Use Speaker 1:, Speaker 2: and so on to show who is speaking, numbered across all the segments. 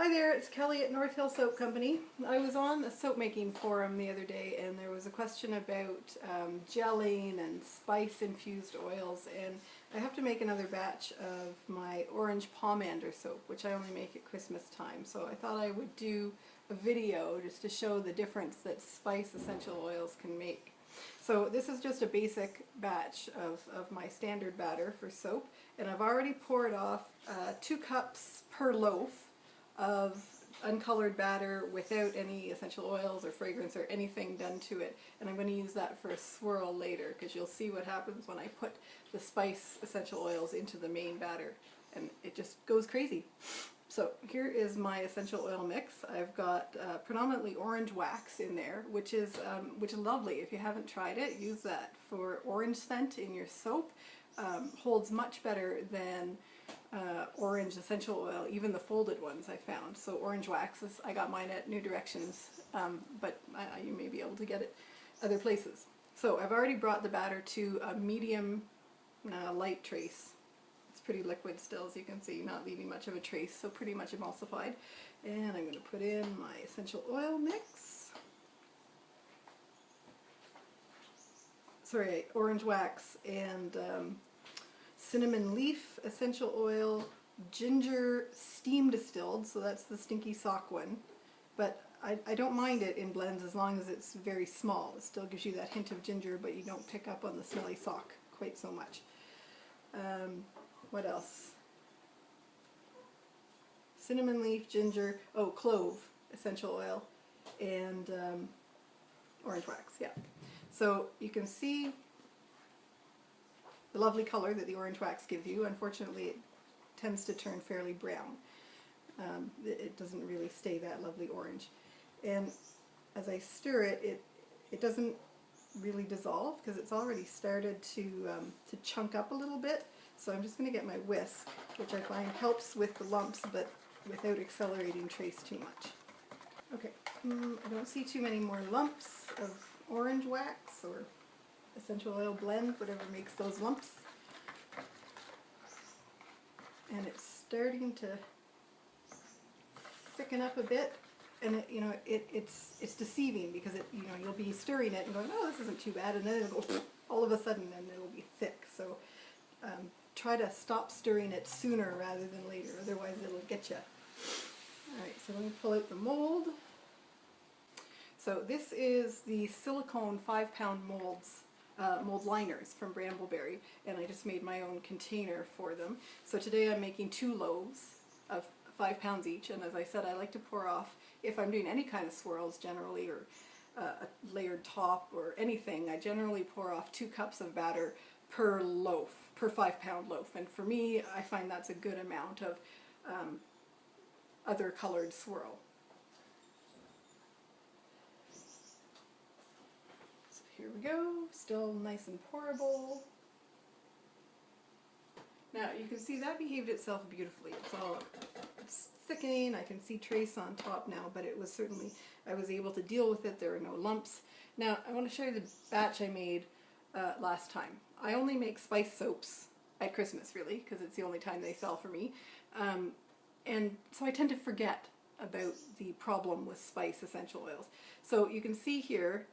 Speaker 1: Hi there, it's Kelly at North Hill Soap Company. I was on a soap making forum the other day and there was a question about gelling and spice infused oils, and I have to make another batch of my orange pomander soap, which I only make at Christmas time. So I thought I would do a video just to show the difference that spice essential oils can make. So this is just a basic batch of my standard batter for soap, and I've already poured off 2 cups per loaf of uncolored batter without any essential oils or fragrance or anything done to it, and I'm going to use that for a swirl later because you'll see what happens when I put the spice essential oils into the main batter and it just goes crazy. So here is my essential oil mix. I've got predominantly orange wax in there, which is lovely. If you haven't tried it, use that for orange scent in your soap. Holds much better than orange essential oil, even the folded ones I found. So orange wax, I got mine at New Directions, but you may be able to get it other places. So I've already brought the batter to a medium light trace. It's pretty liquid still, as you can see, not leaving much of a trace, so pretty much emulsified. And I'm going to put in my essential oil mix. Sorry, orange wax and cinnamon leaf essential oil, ginger steam distilled, so that's the stinky sock one, but I don't mind it in blends as long as it's very small. It still gives you that hint of ginger, but you don't pick up on the smelly sock quite so much. What else? Cinnamon leaf, ginger, oh, clove essential oil, and orange wax, yeah. So you can see the lovely color that the orange wax gives you. Unfortunately, it tends to turn fairly brown. It doesn't really stay that lovely orange. And as I stir it, it doesn't really dissolve because it's already started to chunk up a little bit. So I'm just going to get my whisk, which I find helps with the lumps, but without accelerating trace too much. Okay, I don't see too many more lumps of orange wax or essential oil blend, whatever makes those lumps. And it's starting to thicken up a bit, and it's deceiving because you'll be stirring it and going, oh, this isn't too bad, and then it'll go all of a sudden and it'll be thick. So try to stop stirring it sooner rather than later, otherwise it'll get you. Alright, so let me pull out the mold. So this is the silicone 5-pound molds, mold liners from Brambleberry, and I just made my own container for them. So today I'm making 2 loaves of 5 pounds each, and as I said, I like to pour off, if I'm doing any kind of swirls generally, or a layered top or anything, I generally pour off 2 cups of batter per loaf, per 5-pound loaf, and for me I find that's a good amount of other colored swirl. So here we go, still nice and pourable. Now you can see that behaved itself beautifully. It's thickening, I can see trace on top now, but it was certainly, I was able to deal with it, there were no lumps. Now I want to show you the batch I made last time. I only make spice soaps at Christmas, really, because it's the only time they sell for me. And so I tend to forget about the problem with spice essential oils. So you can see here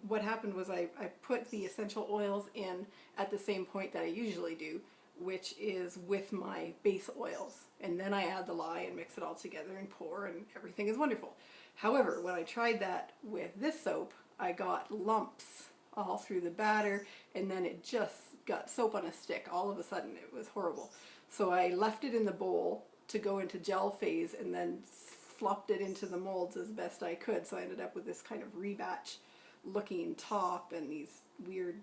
Speaker 1: what happened was I put the essential oils in at the same point that I usually do, which is with my base oils, and then I add the lye and mix it all together and pour, and everything is wonderful. However, when I tried that with this soap, I got lumps all through the batter, and then it just got soap on a stick all of a sudden. It was horrible. So I left it in the bowl to go into gel phase and then flopped it into the molds as best I could. So I ended up with this kind of rebatch looking top and these weird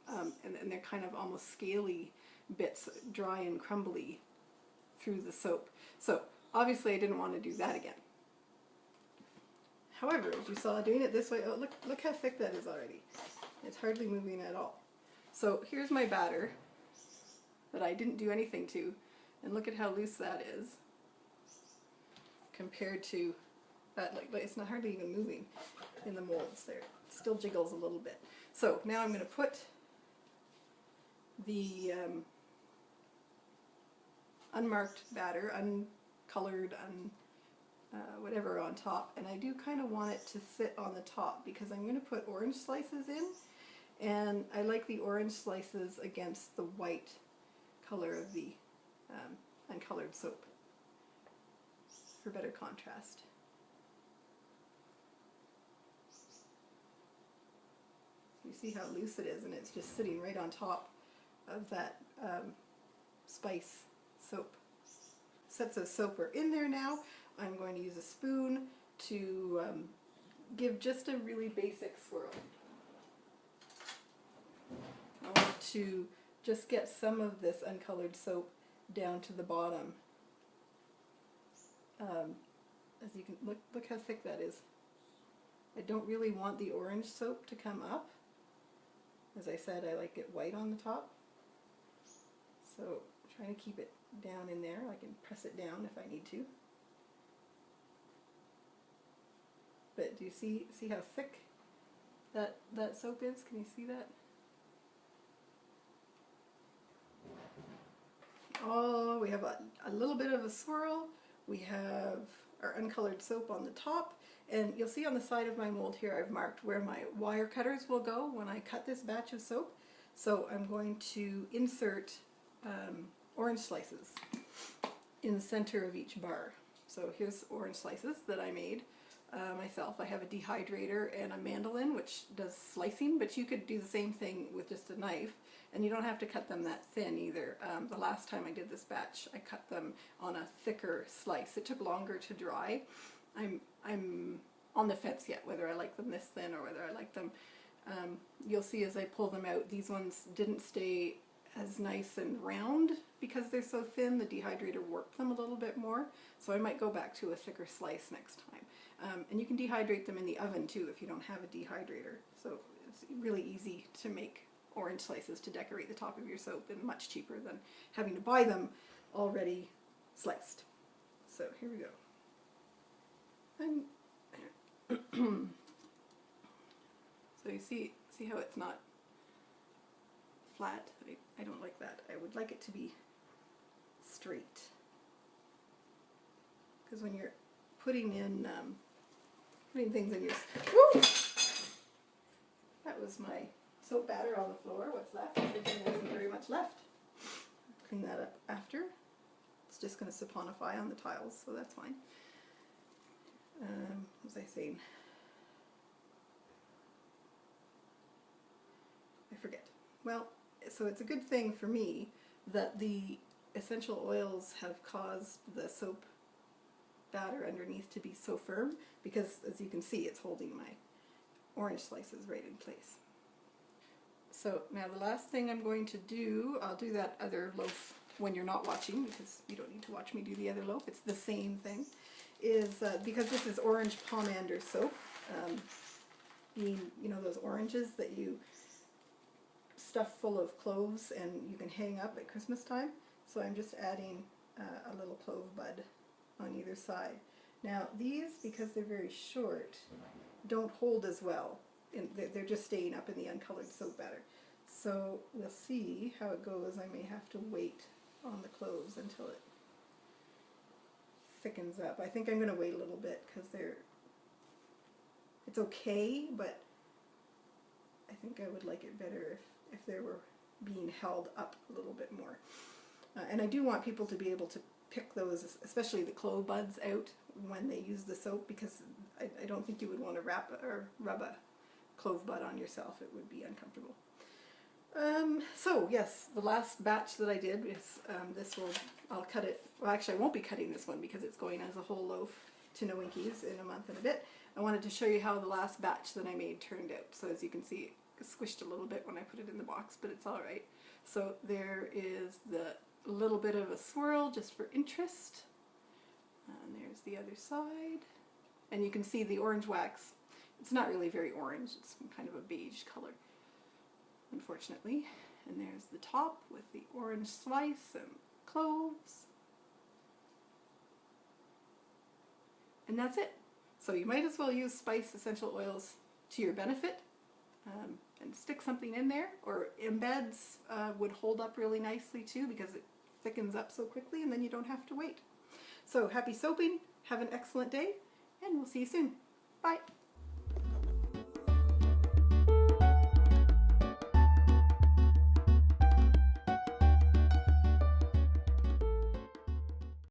Speaker 1: and they're kind of almost scaly bits, dry and crumbly through the soap. So obviously I didn't want to do that again. However, as you saw, doing it this way, oh, look how thick that is already. It's hardly moving at all. So here's my batter that I didn't do anything to, and look at how loose that is compared to that. Like it's not hardly even moving in the molds there. It still jiggles a little bit. So now I'm going to put the unmarked batter, uncolored and whatever on top, and I do kind of want it to sit on the top because I'm going to put orange slices in, and I like the orange slices against the white color of the uncolored soap for better contrast. You see how loose it is, and it's just sitting right on top of that spice soap. Sets of soap are in there now. I'm going to use a spoon to give just a really basic swirl. I want to just get some of this uncolored soap down to the bottom. As you can look how thick that is. I don't really want the orange soap to come up. As I said, I like it white on the top. So I'm trying to keep it down in there. I can press it down if I need to. But do you see how thick that soap is? Can you see that? Oh, we have a little bit of a swirl. We have our uncolored soap on the top, and you'll see on the side of my mold here I've marked where my wire cutters will go when I cut this batch of soap. So I'm going to insert orange slices in the center of each bar. So here's orange slices that I made myself. I have a dehydrator and a mandolin which does slicing, but you could do the same thing with just a knife, and you don't have to cut them that thin either. The last time I did this batch I cut them on a thicker slice. It took longer to dry. I'm on the fence yet whether I like them this thin or whether I like them. You'll see as I pull them out, these ones didn't stay as nice and round because they're so thin. The dehydrator warped them a little bit more, so I might go back to a thicker slice next time. And you can dehydrate them in the oven too if you don't have a dehydrator. So it's really easy to make orange slices to decorate the top of your soap, and much cheaper than having to buy them already sliced. So here we go. So you see how it's not flat? I don't like that. I would like it to be straight. Because when you're putting in putting things in your... Woo! That was my soap batter on the floor. What's left? There wasn't very much left. Clean that up after. It's just going to saponify on the tiles, so that's fine. What was I saying? I forget. Well, so it's a good thing for me that the essential oils have caused the soap batter underneath to be so firm, because as you can see it's holding my orange slices right in place. So now the last thing I'm going to do, I'll do that other loaf when you're not watching, because you don't need to watch me do the other loaf, it's the same thing, is because this is orange pomander soap, you know those oranges that you stuff full of cloves and you can hang up at Christmas time. So I'm just adding a little clove bud on either side. Now these, because they're very short, don't hold as well. They're just staying up in the uncolored soap batter. So we'll see how it goes. I may have to wait on the cloves until it thickens up. I think I'm going to wait a little bit because it's okay, but I think I would like it better if they were being held up a little bit more. And I do want people to be able to pick those, especially the clove buds, out when they use the soap, because I don't think you would want to rub a clove bud on yourself. It would be uncomfortable. So yes, the last batch that I did is I'll cut it. Well, actually I won't be cutting this one because it's going as a whole loaf to Nowinkies in a month and a bit. I wanted to show you how the last batch that I made turned out. So as you can see, it squished a little bit when I put it in the box, but it's all right. So there is the little bit of a swirl just for interest. And there's the other side. And you can see the orange wax. It's not really very orange. It's kind of a beige color, unfortunately. And there's the top with the orange slice and cloves. And that's it. So you might as well use spice essential oils to your benefit and stick something in there, or embeds would hold up really nicely too because it thickens up so quickly and then you don't have to wait. So happy soaping, have an excellent day, and we'll see you soon. Bye.